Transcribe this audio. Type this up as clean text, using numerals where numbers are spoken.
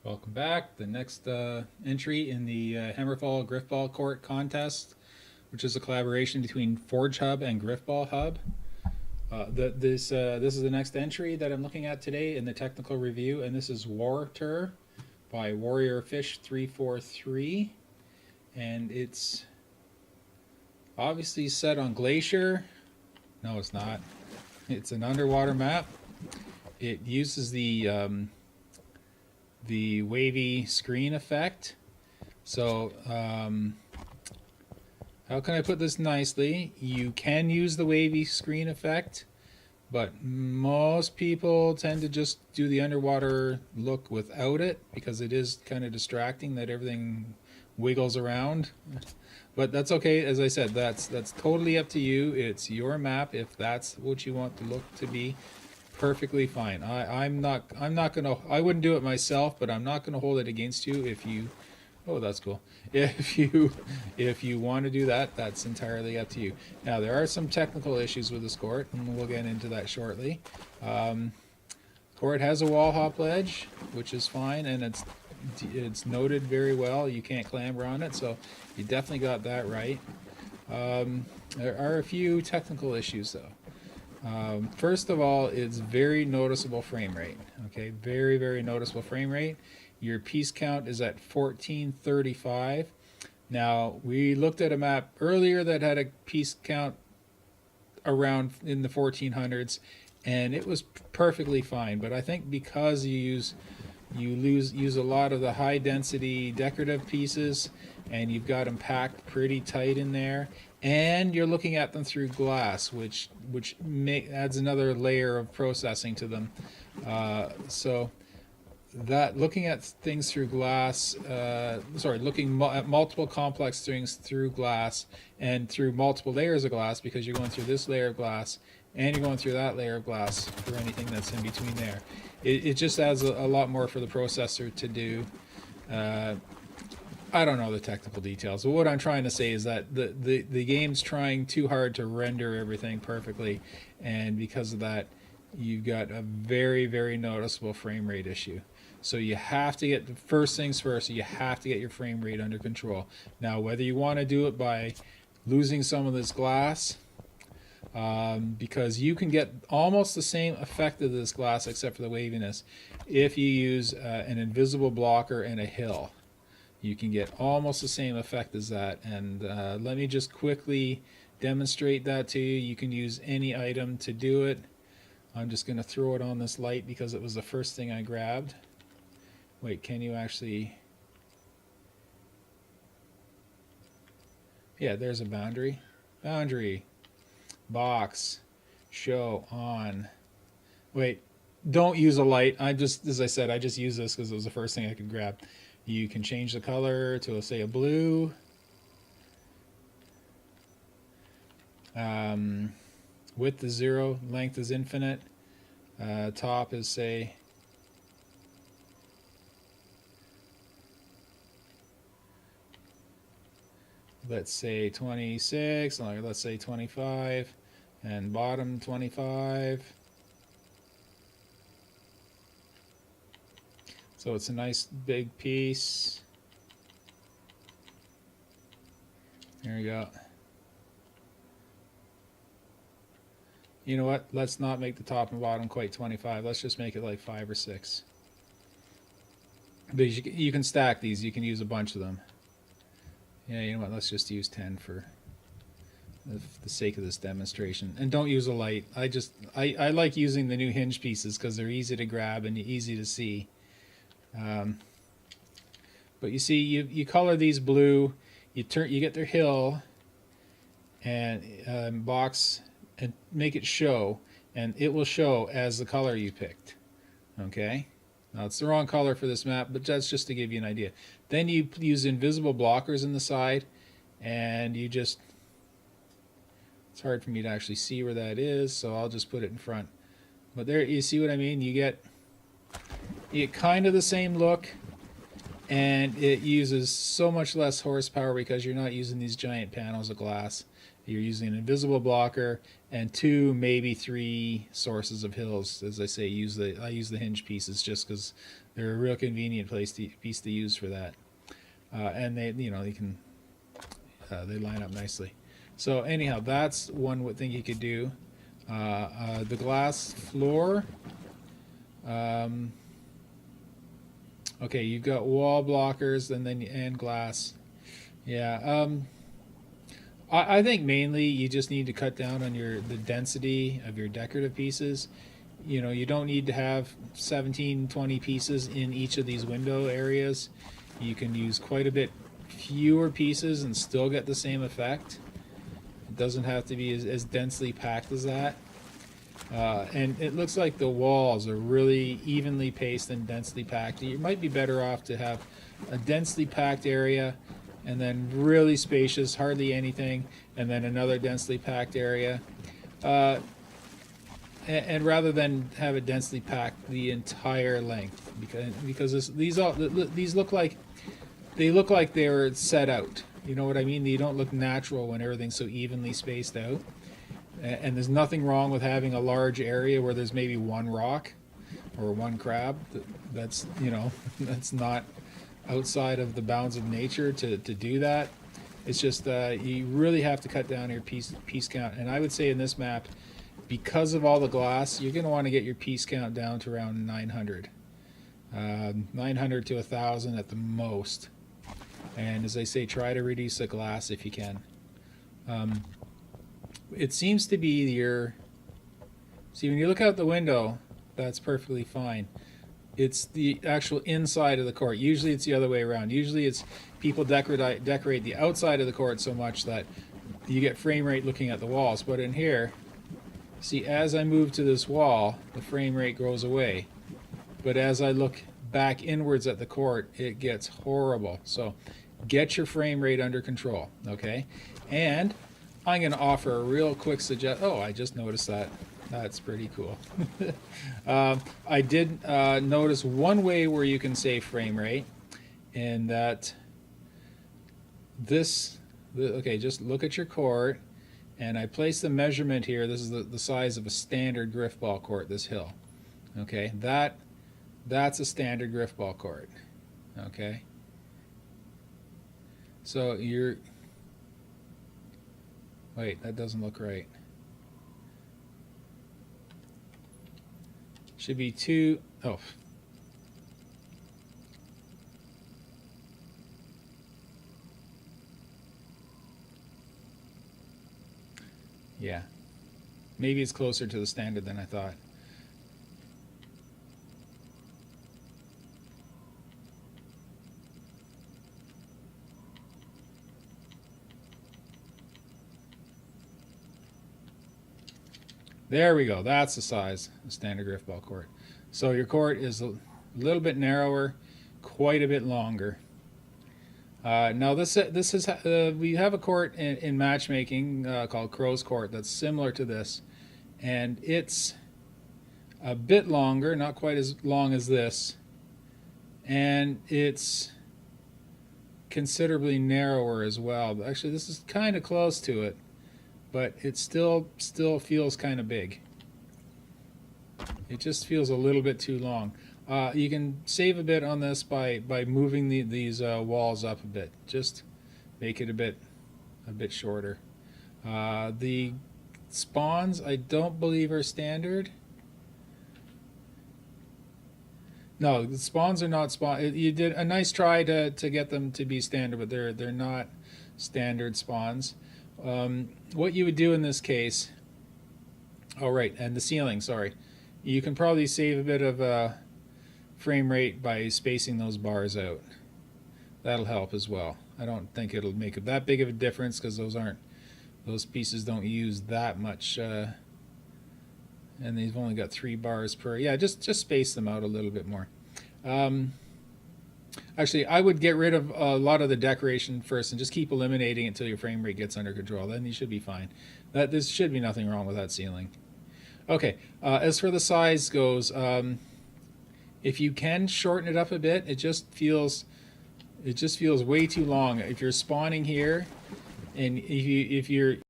Welcome back. The next entry in the HAMMERFALL Grifball Court contest, which is a collaboration between Forge Hub and Grifball Hub. This is the next entry that I'm looking at today in the technical review, and this is War-Ter by Warrior Fish 343, and it's obviously set on Glacier. No, it's not. It's an underwater map. It uses the wavy screen effect. So how can I put this nicely? You can use the wavy screen effect, but most people tend to just do the underwater look without it because it is kind of distracting that everything wiggles around. But that's okay. As I said, that's totally up to you. It's your map. If that's what you want the look to be, perfectly fine. I wouldn't do it myself, but I'm not gonna hold it against you if you, oh, that's cool. If you want to do that, that's entirely up to you. Now there are some technical issues with this court, and we'll get into that shortly. Court has a wall hop ledge, which is fine, and it's noted very well. You can't clamber on it, so you definitely got that right. There are a few technical issues though. First of all, it's very noticeable frame rate. Okay, very noticeable frame rate. Your piece count is at 1435. Now, we looked at a map earlier that had a piece count around in the 1400s, and it was perfectly fine. But I think because you use a lot of the high density decorative pieces, and you've got them packed pretty tight in there, and you're looking at them through glass, which adds another layer of processing to them. So that looking at things through glass, looking at multiple complex things through glass and through multiple layers of glass, because you're going through this layer of glass and you're going through that layer of glass for anything that's in between there. It just adds a lot more for the processor to do. I don't know the technical details, but what I'm trying to say is that the game's trying too hard to render everything perfectly, and because of that, you've got a very noticeable frame rate issue. So you have to get, the first things first, you have to get your frame rate under control. Now, whether you want to do it by losing some of this glass, because you can get almost the same effect of this glass except for the waviness if you use an invisible blocker and a hill. You can get almost the same effect as that, and let me just quickly demonstrate that to you. You can use any item to do it. I'm just going to throw it on this light because it was the first thing I grabbed. Wait, can you actually... Yeah, there's a boundary. Boundary. Box. Show. On. Wait, don't use a light. As I said, I just use this because it was the first thing I could grab. You can change the color to, say, a blue. Width is 0, length is infinite. Top is, say, let's say 26, let's say 25, and bottom 25. So it's a nice big piece. There we go. You know what? Let's not make the top and bottom quite 25. Let's just make it like 5 or 6. But you can stack these. You can use a bunch of them. Yeah, you know what? Let's just use 10 for the sake of this demonstration. And don't use a light. I like using the new hinge pieces because they're easy to grab and easy to see. But you see, you color these blue, you get their hill and box and make it show, and it will show as the color you picked. Okay, now it's the wrong color for this map, but that's just to give you an idea. Then you use invisible blockers in the side, and it's hard for me to actually see where that is, so I'll just put it in front. But there, you see what I mean? You get kind of the same look, and it uses so much less horsepower because you're not using these giant panels of glass. You're using an invisible blocker, and 2, maybe 3 sources of hills. As I say, I use the hinge pieces just because they're a real convenient piece to use for that. And they can they line up nicely. So anyhow, that's one thing you could do. The glass floor. Okay, you've got wall blockers and glass. Yeah. I think mainly you just need to cut down on the density of your decorative pieces. You don't need to have 17, 20 pieces in each of these window areas. You can use quite a bit fewer pieces and still get the same effect. It doesn't have to be as densely packed as that. And it looks like the walls are really evenly paced and densely packed. You might be better off to have a densely packed area and then really spacious, hardly anything, and then another densely packed area. And rather than have it densely packed the entire length, because these look like they were set out. You know what I mean? They don't look natural when everything's so evenly spaced out. And there's nothing wrong with having a large area where there's maybe one rock or one crab. That's that's not outside of the bounds of nature to do that. It's just you really have to cut down your piece count. And I would say in this map, because of all the glass, you're going to want to get your piece count down to around 900. 900 to 1,000 at the most. And as I say, try to reduce the glass if you can. It seems to be see, when you look out the window, that's perfectly fine. It's the actual inside of the court. Usually it's the other way around. Usually it's people decorate the outside of the court so much that you get frame rate looking at the walls. But in here, see, as I move to this wall, the frame rate goes away. But as I look back inwards at the court, it gets horrible. So get your frame rate under control, okay? And I'm going to offer a real quick suggestion. Oh, I just noticed that. That's pretty cool. I did notice one way where you can save frame rate, and that okay, just look at your court, and I place the measurement here. This is the size of a standard Grifball court, this hill. Okay, that's a standard Grifball court. Okay. So wait, that doesn't look right. Should be 2. Oh. Yeah. Maybe it's closer to the standard than I thought. There we go. That's the size of standard Grifball court. So your court is a little bit narrower, quite a bit longer. Now this is we have a court in matchmaking called Crow's Court that's similar to this, and it's a bit longer, not quite as long as this, and it's considerably narrower as well. Actually, this is kind of close to it, but it still feels kind of big. It just feels a little bit too long. You can save a bit on this by moving these walls up a bit. Just make it a bit shorter. The spawns I don't believe are standard. No, the spawns are not spawn. You did a nice try to get them to be standard, but they're not standard spawns. What you would do in this case, oh right, and the ceiling, sorry, you can probably save a bit of frame rate by spacing those bars out. That'll help as well. I don't think it'll make that big of a difference because those pieces don't use that much, and they've only got 3 bars per. Yeah, just space them out a little bit more. Actually, I would get rid of a lot of the decoration first and just keep eliminating it until your frame rate gets under control. Then you should be fine. There should be nothing wrong with that ceiling. Okay, as for the size goes, if you can shorten it up a bit, it just feels way too long. If you're spawning here, and if you're